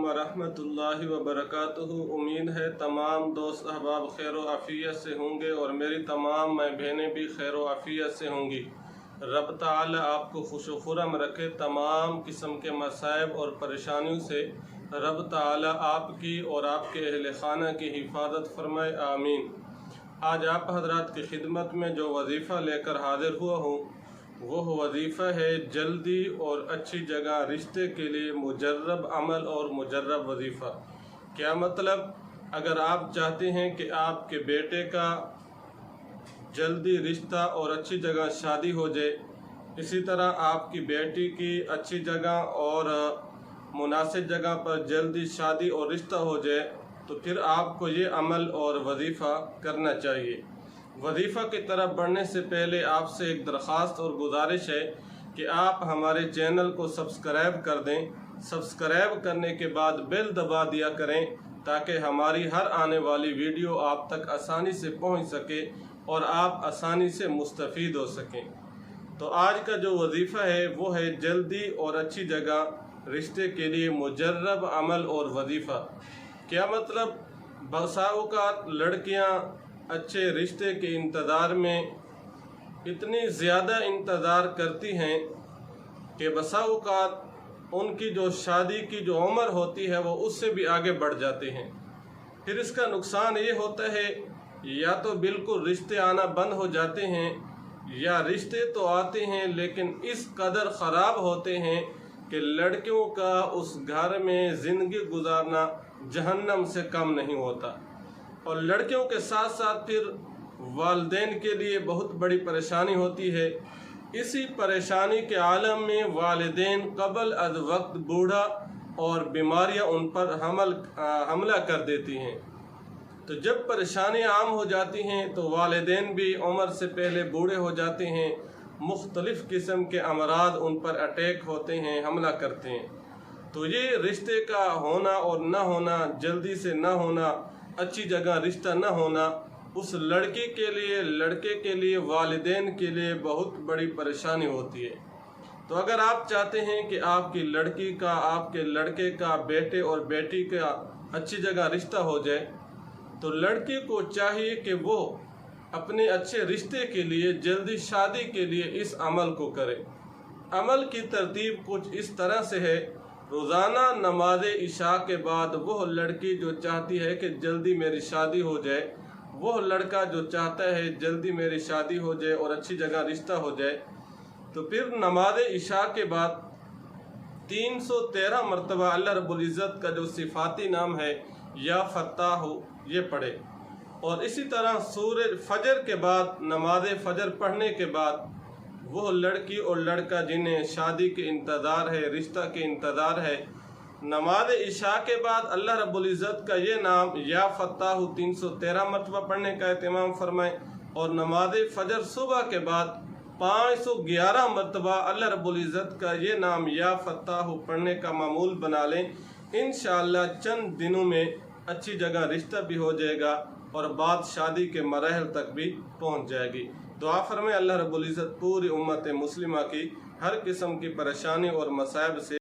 वरहमतुल्लाहि वबरकातुहू। उम्मीद है तमाम दोस्त अहबाब खैर व आफ़ियत से होंगे और मेरी तमाम मैं बहनें भी खैर व आफ़ियत से होंगी। रब ताला आपको खुश व खुरम रखे, तमाम किस्म के मसाइब और परेशानियों से रब ताला आपकी और आपके अहल खाना की हिफाजत फरमाए, आमीन। आज आप हजरात की खिदमत में जो वजीफ़ा लेकर हाजिर हुआ हूँ वह वजीफ़ा है जल्दी और अच्छी जगह रिश्ते के लिए मुजर्रब अमल और मुजर्रब वजीफ़ा। क्या मतलब? अगर आप चाहते हैं कि आपके बेटे का जल्दी रिश्ता और अच्छी जगह शादी हो जाए, इसी तरह आपकी बेटी की अच्छी जगह और मुनासिब जगह पर जल्दी शादी और रिश्ता हो जाए, तो फिर आपको ये अमल और वजीफ़ा करना चाहिए। वजीफ़ा की तरफ बढ़ने से पहले आपसे एक दरख्वास्त और गुजारिश है कि आप हमारे चैनल को सब्सक्राइब कर दें। सब्सक्राइब करने के बाद बेल दबा दिया करें ताकि हमारी हर आने वाली वीडियो आप तक आसानी से पहुंच सके और आप आसानी से मुस्तफ़ीद हो सकें। तो आज का जो वजीफ़ा है वो है जल्दी और अच्छी जगह रिश्ते के लिए मुजर्रब अमल और वजीफ़ा। क्या मतलब? बसा औक़ात लड़कियाँ अच्छे रिश्ते के इंतज़ार में इतनी ज़्यादा इंतज़ार करती हैं कि बसा औक़ात उनकी जो शादी की जो उम्र होती है वो उससे भी आगे बढ़ जाते हैं। फिर इसका नुकसान ये होता है, या तो बिल्कुल रिश्ते आना बंद हो जाते हैं, या रिश्ते तो आते हैं लेकिन इस कदर ख़राब होते हैं कि लड़कियों का उस घर में ज़िंदगी गुजारना जहन्नम से कम नहीं होता। और लड़कियों के साथ साथ फिर वालिदैन के लिए बहुत बड़ी परेशानी होती है। इसी परेशानी के आलम में वालिदैन क़बल अज़ वक्त बूढ़ा और बीमारियां उन पर हमला कर देती हैं। तो जब परेशानियां आम हो जाती हैं तो वालिदैन भी उम्र से पहले बूढ़े हो जाते हैं, मुख्तलिफ़ किस्म के अमराज उन पर अटैक होते हैं, हमला करते हैं। तो ये रिश्ते का होना और न होना, जल्दी से न होना, अच्छी जगह रिश्ता न होना, उस लड़की के लिए, लड़के के लिए, वालिदैन के लिए बहुत बड़ी परेशानी होती है। तो अगर आप चाहते हैं कि आपकी लड़की का, आपके लड़के का, बेटे और बेटी का अच्छी जगह रिश्ता हो जाए, तो लड़की को चाहिए कि वो अपने अच्छे रिश्ते के लिए, जल्दी शादी के लिए इस अमल को करे। अमल की तरतीब कुछ इस तरह से है। रोज़ाना नमाज इशा के बाद वह लड़की जो चाहती है कि जल्दी मेरी शादी हो जाए, वह लड़का जो चाहता है जल्दी मेरी शादी हो जाए और अच्छी जगह रिश्ता हो जाए, तो फिर नमाज इशा के बाद 313 मरतबा अल्लाह रब्बुल इज़्ज़त का जो सिफाती नाम है या फत्ताह ये पढ़े। और इसी तरह सूरज फजर के बाद, नमाज फजर पढ़ने के बाद वो लड़की और लड़का जिन्हें शादी के इंतज़ार है, रिश्ता के इंतज़ार है, नमाज इशा के बाद अल्लाह रब्बुल इज़्ज़त का ये नाम या फत्ताह 313 मरतबा पढ़ने का एहतमाम फरमाएँ। और नमाज फजर सुबह के बाद 511 मरतबा अल्लाह रब्बुल इज़्ज़त का ये नाम या फत्ताह पढ़ने का मामूल बना लें। इंशाअल्लाह चंद दिनों में अच्छी जगह रिश्ता भी हो जाएगा और बात शादी के मराहल तक भी पहुँच जाएगी। दुआ फरमाएं अल्लाह रब्बुल इज़्ज़त पूरी उम्मत मुस्लिमा की हर किस्म की परेशानी और मसाइब से